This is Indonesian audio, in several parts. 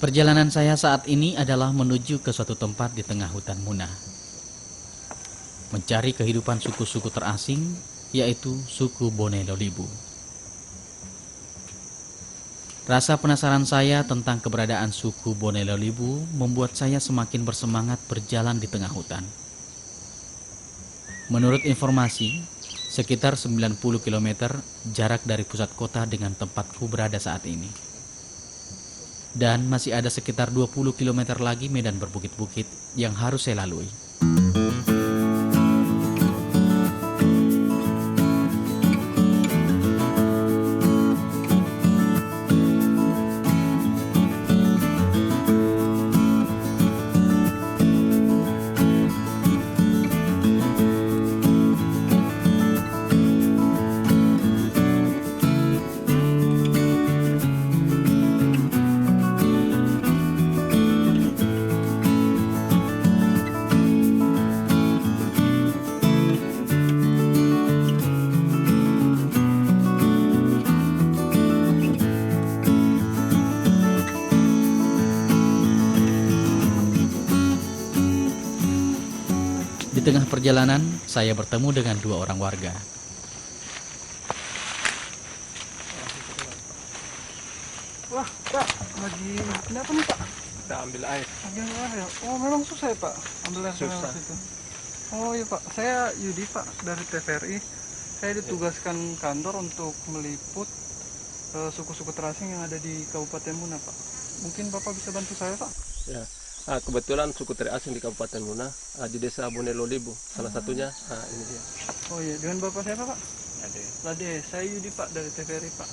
Perjalanan saya saat ini adalah menuju ke suatu tempat di tengah hutan Muna. Mencari kehidupan suku-suku terasing, yaitu suku Bone Lolibu. Rasa penasaran saya tentang keberadaan suku Bone Lolibu membuat saya semakin bersemangat berjalan di tengah hutan. Menurut informasi, sekitar 90 km jarak dari pusat kota dengan tempatku berada saat ini. Dan masih ada sekitar 20 km lagi medan berbukit-bukit yang harus saya lalui. Di tengah perjalanan, saya bertemu dengan dua orang warga. Wah, Pak, lagi kenapa nih, Pak? Kita ambil air. Lagi ambil air ya? Oh, memang susah ya, Pak? Ambil air sana Susah. situ. Oh iya, Pak. Saya Yudi, Pak, dari TVRI. Saya ditugaskan kantor untuk meliput suku-suku terasing yang ada di Kabupaten Muna, Pak. Mungkin Bapak bisa bantu saya, Pak? Ya. Kebetulan suku terasing di Kabupaten Muna, di desa Bone Lolibu. Salah satunya ini dia. Oh iya, dengan Bapak siapa, Pak? Ada. Lade, saya Yudi, Pak, dari TVRI, Pak.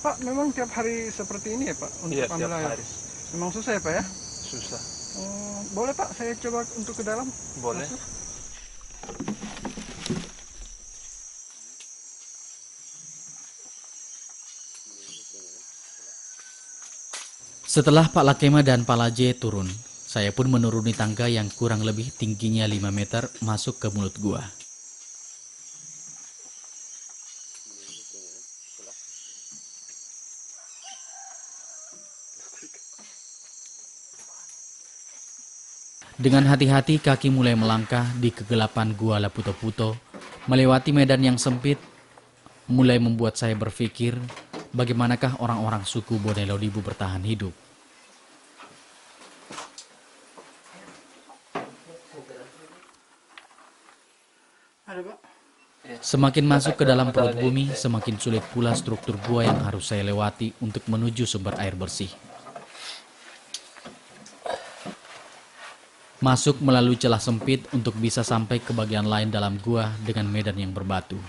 Pak, memang tiap hari seperti ini ya, Pak, untuk Iya, ambil tiap air? hari. Memang susah ya, Pak, ya? Susah. Oh, boleh, Pak, saya coba untuk ke dalam? Boleh. Masuk. Setelah Pak Lakema dan Pak Laje turun, saya pun menuruni tangga yang kurang lebih tingginya 5 meter masuk ke mulut gua. Dengan hati-hati kaki mulai melangkah di kegelapan gua Laputo-Puto, melewati medan yang sempit, mulai membuat saya berpikir bagaimanakah orang-orang suku Bone Lolibu bertahan hidup. Ada, Pak? Semakin masuk ke dalam perut bumi, semakin sulit pula struktur gua yang harus saya lewati untuk menuju sumber air bersih. Masuk melalui celah sempit untuk bisa sampai ke bagian lain dalam gua dengan medan yang berbatu.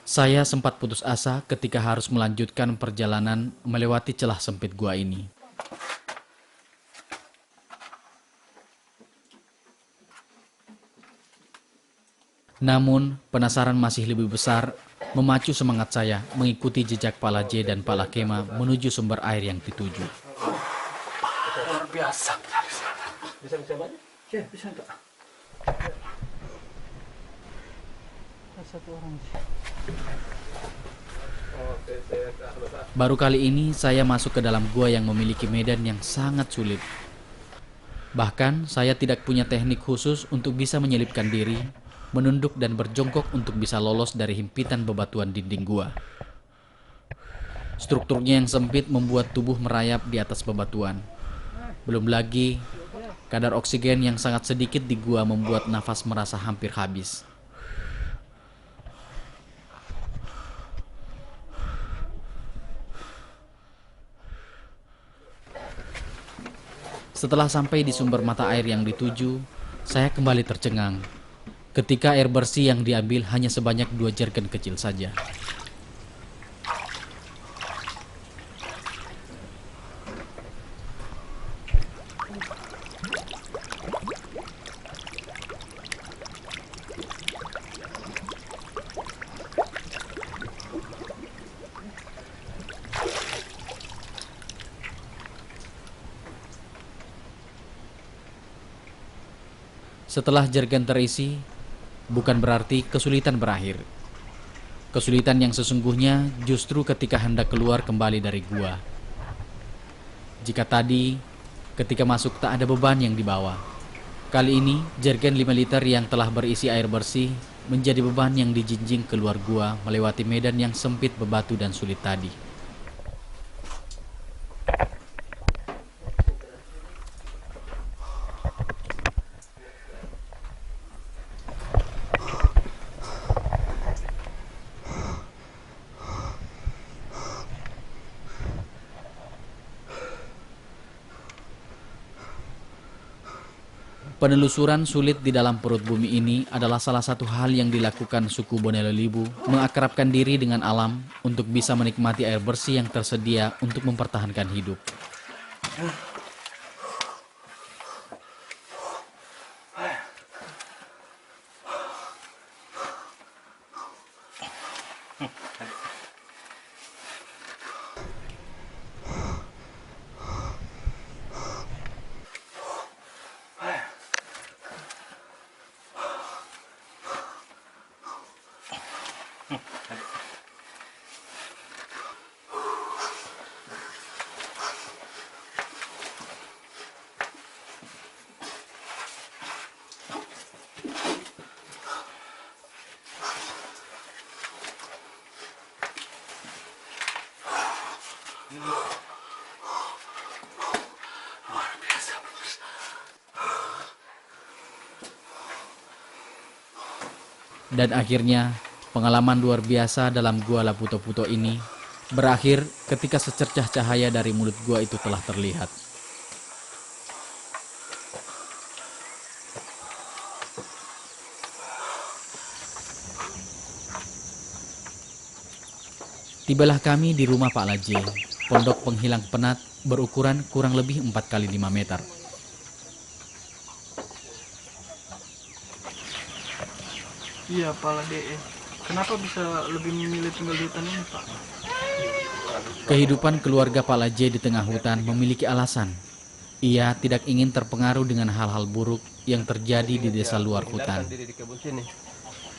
Saya sempat putus asa ketika harus melanjutkan perjalanan melewati celah sempit gua ini. Namun, penasaran masih lebih besar memacu semangat saya mengikuti jejak Pak Laje dan Pak Lakema menuju sumber air yang dituju. Luar biasa. Bisa banyak? Ya, bisa, Pak. Ada satu orang sih. Baru kali ini saya masuk ke dalam gua yang memiliki medan yang sangat sulit. Bahkan saya tidak punya teknik khusus untuk bisa menyelipkan diri, menunduk dan berjongkok untuk bisa lolos dari himpitan bebatuan dinding gua. Strukturnya yang sempit membuat tubuh merayap di atas bebatuan. Belum lagi, kadar oksigen yang sangat sedikit di gua membuat nafas merasa hampir habis. Setelah sampai di sumber mata air yang dituju, saya kembali tercengang ketika air bersih yang diambil hanya sebanyak 2 jergen kecil saja. Setelah jergen terisi, bukan berarti kesulitan berakhir. Kesulitan yang sesungguhnya justru ketika hendak keluar kembali dari gua. Jika tadi, ketika masuk tak ada beban yang dibawa. Kali ini, jergen 5 liter yang telah berisi air bersih menjadi beban yang dijinjing keluar gua melewati medan yang sempit, bebatu dan sulit tadi. Penelusuran sulit di dalam perut bumi ini adalah salah satu hal yang dilakukan suku Bone Lolibu, mengakrabkan diri dengan alam untuk bisa menikmati air bersih yang tersedia untuk mempertahankan hidup. Dan akhirnya, pengalaman luar biasa dalam gua Laputo-Puto ini berakhir ketika secercah cahaya dari mulut gua itu telah terlihat. Tibalah kami di rumah Pak Laje, pondok penghilang penat berukuran kurang lebih 4 kali 5 meter. Iya, Pak Lade. Kenapa bisa lebih memilih tinggal di hutan ini, Pak? Kehidupan keluarga Pak Laje di tengah hutan memiliki alasan. Ia tidak ingin terpengaruh dengan hal-hal buruk yang terjadi di desa luar hutan. Diri di kebun sini.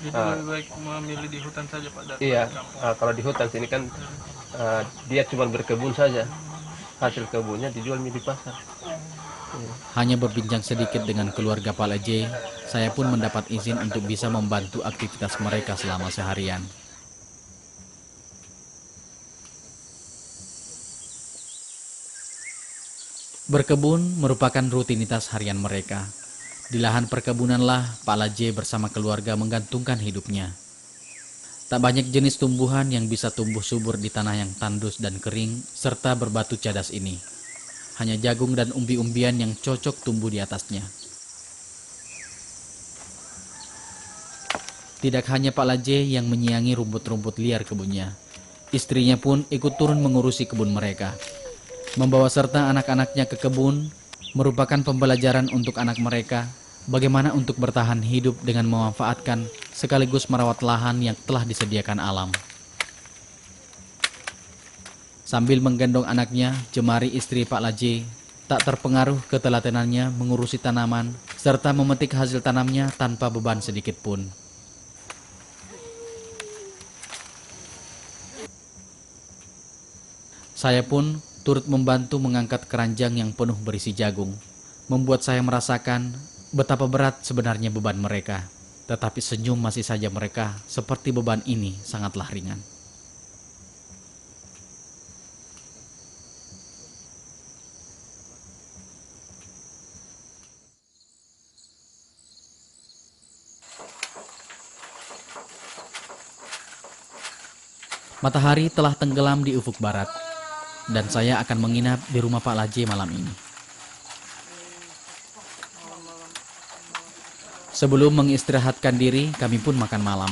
Jadi lebih baik memilih di hutan saja, Pak, daripada Iya, di kampung. kalau di hutan sini kan dia cuma berkebun saja. Hasil kebunnya dijual di pasar. Hanya berbincang sedikit dengan keluarga Pak Laje, saya pun mendapat izin untuk bisa membantu aktivitas mereka selama seharian. Berkebun merupakan rutinitas harian mereka. Di lahan perkebunanlah Pak Laje bersama keluarga menggantungkan hidupnya. Tak banyak jenis tumbuhan yang bisa tumbuh subur di tanah yang tandus dan kering serta berbatu cadas ini. Hanya jagung dan umbi-umbian yang cocok tumbuh di atasnya. Tidak hanya Pak Laje yang menyiangi rumput-rumput liar kebunnya. Istrinya pun ikut turun mengurusi kebun mereka. Membawa serta anak-anaknya ke kebun merupakan pembelajaran untuk anak mereka bagaimana untuk bertahan hidup dengan memanfaatkan sekaligus merawat lahan yang telah disediakan alam. Sambil menggendong anaknya, Jemari istri Pak Laje tak terpengaruh ketelatenannya mengurusi tanaman serta memetik hasil tanamnya tanpa beban sedikit pun. Saya pun turut membantu mengangkat keranjang yang penuh berisi jagung, membuat saya merasakan betapa berat sebenarnya beban mereka. Tetapi senyum masih saja mereka seperti beban ini sangatlah ringan. Matahari telah tenggelam di ufuk barat, dan saya akan menginap di rumah Pak Laje malam ini. Sebelum mengistirahatkan diri, kami pun makan malam.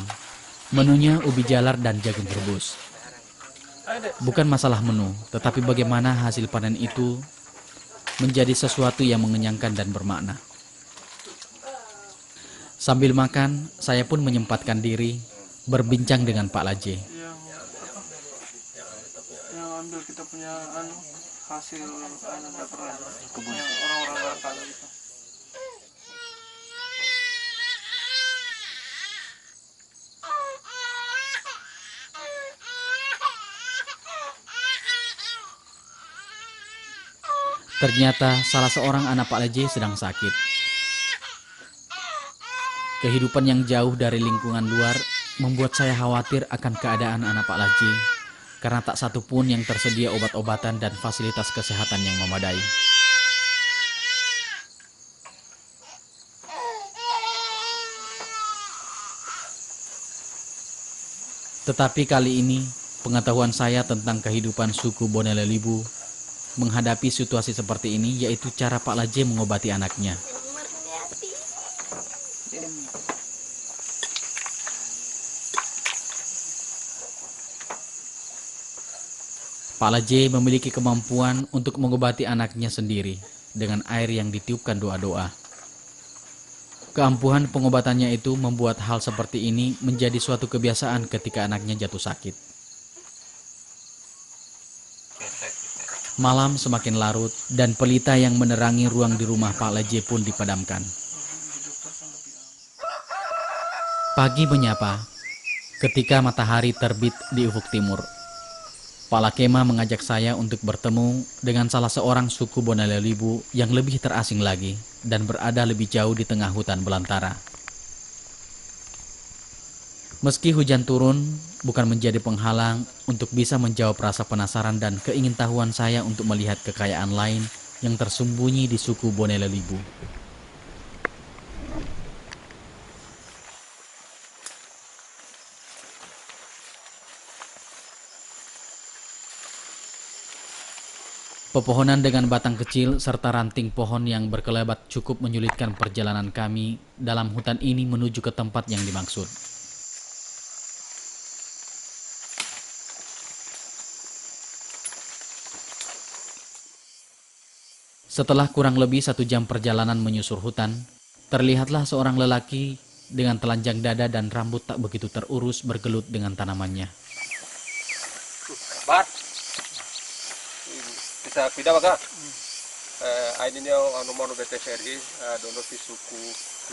Menunya ubi jalar dan jagung rebus. Bukan masalah menu, tetapi bagaimana hasil panen itu menjadi sesuatu yang mengenyangkan dan bermakna. Sambil makan, saya pun menyempatkan diri berbincang dengan Pak Laje. Yang ambil kita punya hasil dapur kebun orang-orang lokal gitu. Ternyata salah seorang anak Pak Leje sedang sakit. Kehidupan yang jauh dari lingkungan luar membuat saya khawatir akan keadaan anak Pak Leje, karena tak satu pun yang tersedia obat-obatan dan fasilitas kesehatan yang memadai. Tetapi kali ini, pengetahuan saya tentang kehidupan suku Bonelelibu menghadapi situasi seperti ini, yaitu cara Pak Leje mengobati anaknya. Pak Leje memiliki kemampuan untuk mengobati anaknya sendiri dengan air yang ditiupkan doa-doa. Keampuhan pengobatannya itu membuat hal seperti ini menjadi suatu kebiasaan ketika anaknya jatuh sakit. Malam semakin larut dan pelita yang menerangi ruang di rumah Pak Leje pun dipadamkan. Pagi menyapa ketika matahari terbit di ufuk timur. Pak Lakema mengajak saya untuk bertemu dengan salah seorang suku Bonelelibu yang lebih terasing lagi dan berada lebih jauh di tengah hutan belantara. Meski hujan turun, bukan menjadi penghalang untuk bisa menjawab rasa penasaran dan keingintahuan saya untuk melihat kekayaan lain yang tersembunyi di suku Bonelelibu. Pepohonan dengan batang kecil serta ranting pohon yang berkelebat cukup menyulitkan perjalanan kami dalam hutan ini menuju ke tempat yang dimaksud. Setelah kurang lebih 1 jam perjalanan menyusur hutan, terlihatlah seorang lelaki dengan telanjang dada dan rambut tak begitu terurus bergelut dengan tanamannya. Bat. Bisa pindah baka. Ini dia nomor TVRI dono di suku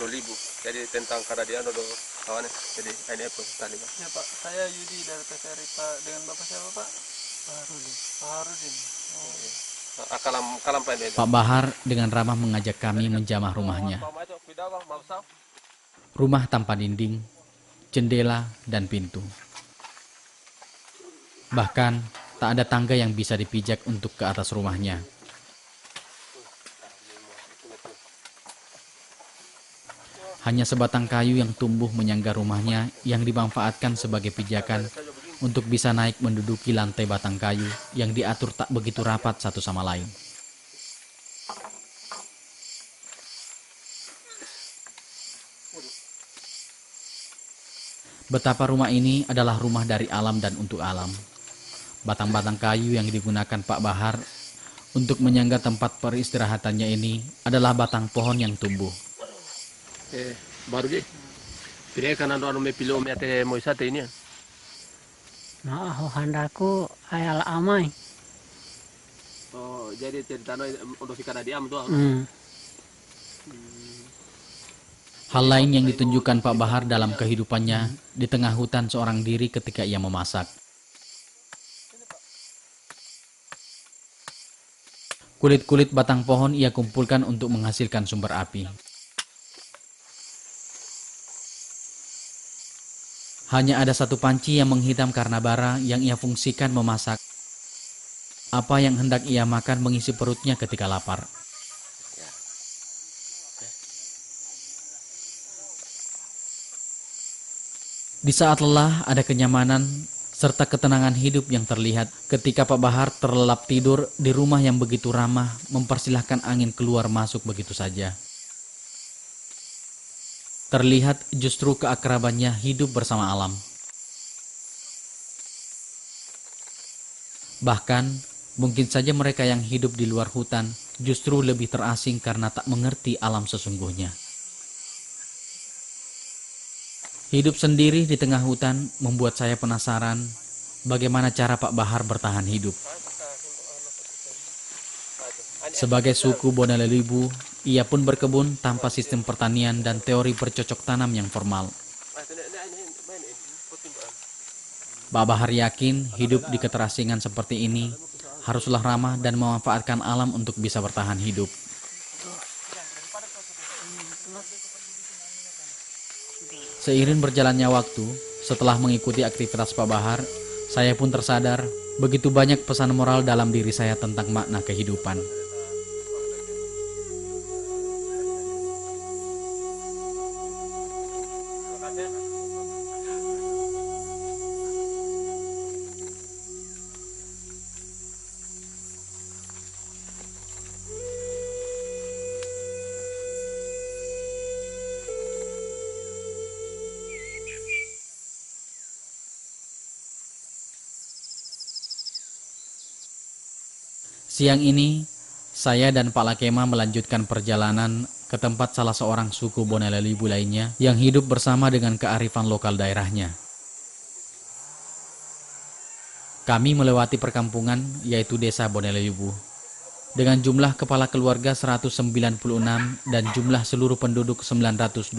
Lolibu. Jadi tentang karadian do kawan. Jadi ini apa tadi Pak? Ya Pak, saya Yudi dari TVRI Pak. Dengan Bapak siapa Pak? Harudin. Harudin. Kalam pendek. Pak Bahar dengan ramah mengajak kami menjamah rumahnya. Rumah tanpa dinding, jendela, dan pintu. Bahkan, tak ada tangga yang bisa dipijak untuk ke atas rumahnya. Hanya sebatang kayu yang tumbuh menyangga rumahnya yang dimanfaatkan sebagai pijakan untuk bisa naik menduduki lantai batang kayu yang diatur tak begitu rapat satu sama lain. Betapa rumah ini adalah rumah dari alam dan untuk alam. Batang-batang kayu yang digunakan Pak Bahar untuk menyangga tempat peristirahatannya ini adalah batang pohon yang tumbuh. Baru je. Pilih kan anu me pilo me ate moisate ini. Nah, handaku ayal amai. Oh, jadi ceritanya untuk si karadiam tuh. Hal lain yang ditunjukkan Pak Bahar dalam kehidupannya di tengah hutan seorang diri ketika ia memasak. Kulit-kulit batang pohon ia kumpulkan untuk menghasilkan sumber api. Hanya ada satu panci yang menghitam karena bara yang ia fungsikan memasak apa yang hendak ia makan mengisi perutnya ketika lapar. Di saat lelah ada kenyamanan serta ketenangan hidup yang terlihat ketika Pak Bahar terlelap tidur di rumah yang begitu ramah mempersilahkan angin keluar masuk begitu saja. Terlihat justru keakrabannya hidup bersama alam. Bahkan, mungkin saja mereka yang hidup di luar hutan justru lebih terasing karena tak mengerti alam sesungguhnya. Hidup sendiri di tengah hutan membuat saya penasaran bagaimana cara Pak Bahar bertahan hidup. Sebagai suku Bonelelibu, ia pun berkebun tanpa sistem pertanian dan teori bercocok tanam yang formal. Pak Bahar yakin hidup di keterasingan seperti ini haruslah ramah dan memanfaatkan alam untuk bisa bertahan hidup. Seiring berjalannya waktu, setelah mengikuti aktivitas Pak Bahar, saya pun tersadar begitu banyak pesan moral dalam diri saya tentang makna kehidupan. Siang ini, saya dan Pak Lakema melanjutkan perjalanan ke tempat salah seorang suku Bonelelibu lainnya yang hidup bersama dengan kearifan lokal daerahnya. Kami melewati perkampungan, yaitu desa Bonelelibu. Dengan jumlah kepala keluarga 196 dan jumlah seluruh penduduk 924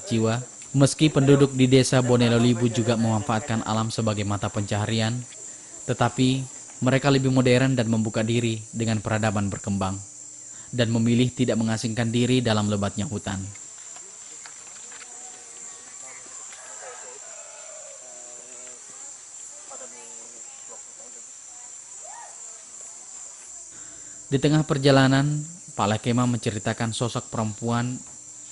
jiwa, meski penduduk di desa Bonelelibu juga memanfaatkan alam sebagai mata pencaharian, tetapi mereka lebih modern dan membuka diri dengan peradaban berkembang, dan memilih tidak mengasingkan diri dalam lebatnya hutan. Di tengah perjalanan, Pak Lakema menceritakan sosok perempuan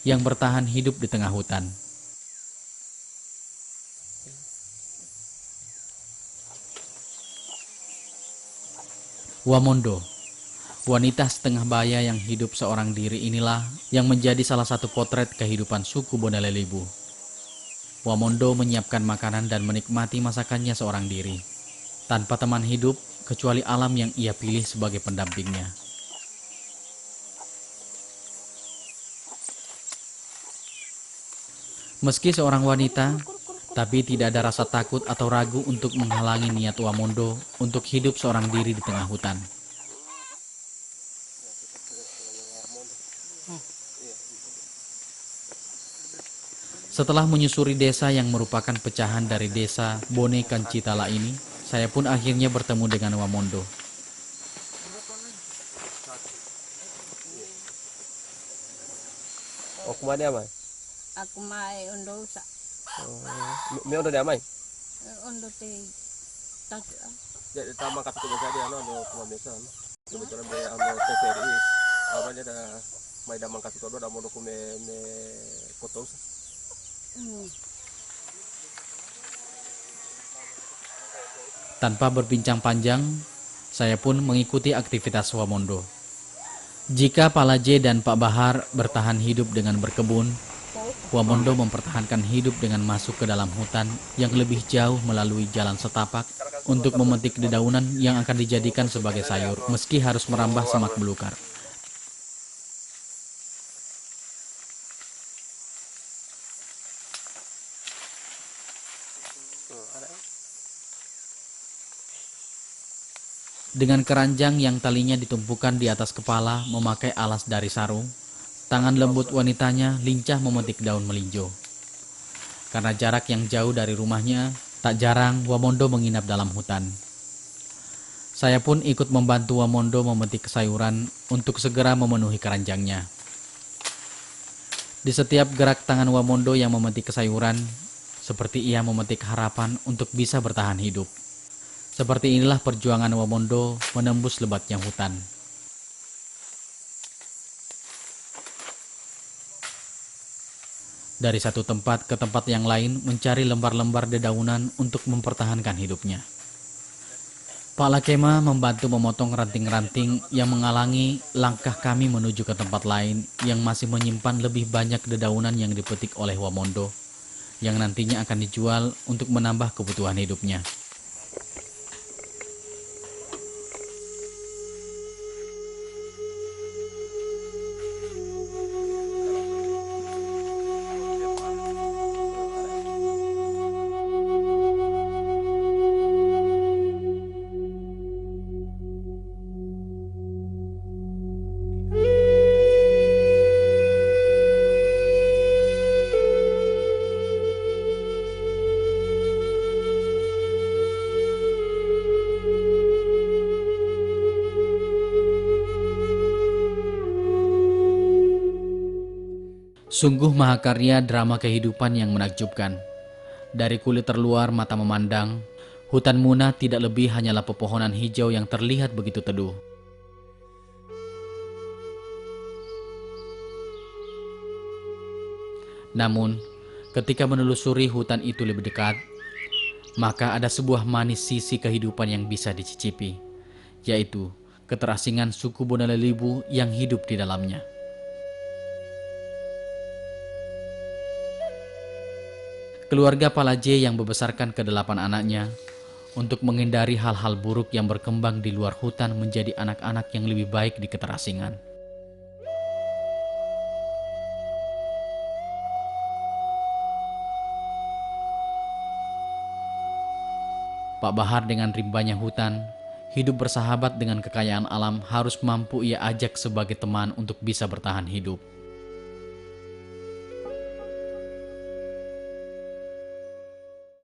yang bertahan hidup di tengah hutan. Wamondo, wanita setengah baya yang hidup seorang diri inilah yang menjadi salah satu potret kehidupan suku Bonelelibu. Wamondo menyiapkan makanan dan menikmati masakannya seorang diri, tanpa teman hidup kecuali alam yang ia pilih sebagai pendampingnya. Meski seorang wanita, tapi tidak ada rasa takut atau ragu untuk menghalangi niat Wamondo untuk hidup seorang diri di tengah hutan. Setelah menyusuri desa yang merupakan pecahan dari desa Bone Kancitala ini, saya pun akhirnya bertemu dengan Wamondo. Oh, kemana Amai? Aku mai undo sa Mi undo di Amai? undo ti tak Jadi tama kapit ko jadi ano kumamesan. Kebetulan be ano TVRI. Awalnya ada may damang kapit ko do damo ko me fotos. Tanpa berbincang panjang, saya pun mengikuti aktivitas Wamondo. Jika Pak Laje dan Pak Bahar bertahan hidup dengan berkebun, Wamondo mempertahankan hidup dengan masuk ke dalam hutan yang lebih jauh melalui jalan setapak untuk memetik dedaunan yang akan dijadikan sebagai sayur, meski harus merambah semak belukar. Dengan keranjang yang talinya ditumpukan di atas kepala memakai alas dari sarung, tangan lembut wanitanya lincah memetik daun melinjo. Karena jarak yang jauh dari rumahnya, tak jarang Wamondo menginap dalam hutan. Saya pun ikut membantu Wamondo memetik sayuran untuk segera memenuhi keranjangnya. Di setiap gerak tangan Wamondo yang memetik sayuran, seperti ia memetik harapan untuk bisa bertahan hidup. Seperti inilah perjuangan Wamondo menembus lebatnya hutan. Dari satu tempat ke tempat yang lain mencari lembar-lembar dedaunan untuk mempertahankan hidupnya. Pak Lakema membantu memotong ranting-ranting yang menghalangi langkah kami menuju ke tempat lain yang masih menyimpan lebih banyak dedaunan yang dipetik oleh Wamondo, yang nantinya akan dijual untuk menambah kebutuhan hidupnya. Sungguh mahakarya drama kehidupan yang menakjubkan. Dari kulit terluar mata memandang, hutan Muna tidak lebih hanyalah pepohonan hijau yang terlihat begitu teduh. Namun, ketika menelusuri hutan itu lebih dekat, maka ada sebuah manis sisi kehidupan yang bisa dicicipi, yaitu keterasingan suku Bonalelibu yang hidup di dalamnya. Keluarga Palaje yang membesarkan ke-8 anaknya untuk menghindari hal-hal buruk yang berkembang di luar hutan menjadi anak-anak yang lebih baik di keterasingan. Pak Bahar dengan rimbanya hutan, hidup bersahabat dengan kekayaan alam harus mampu ia ajak sebagai teman untuk bisa bertahan hidup.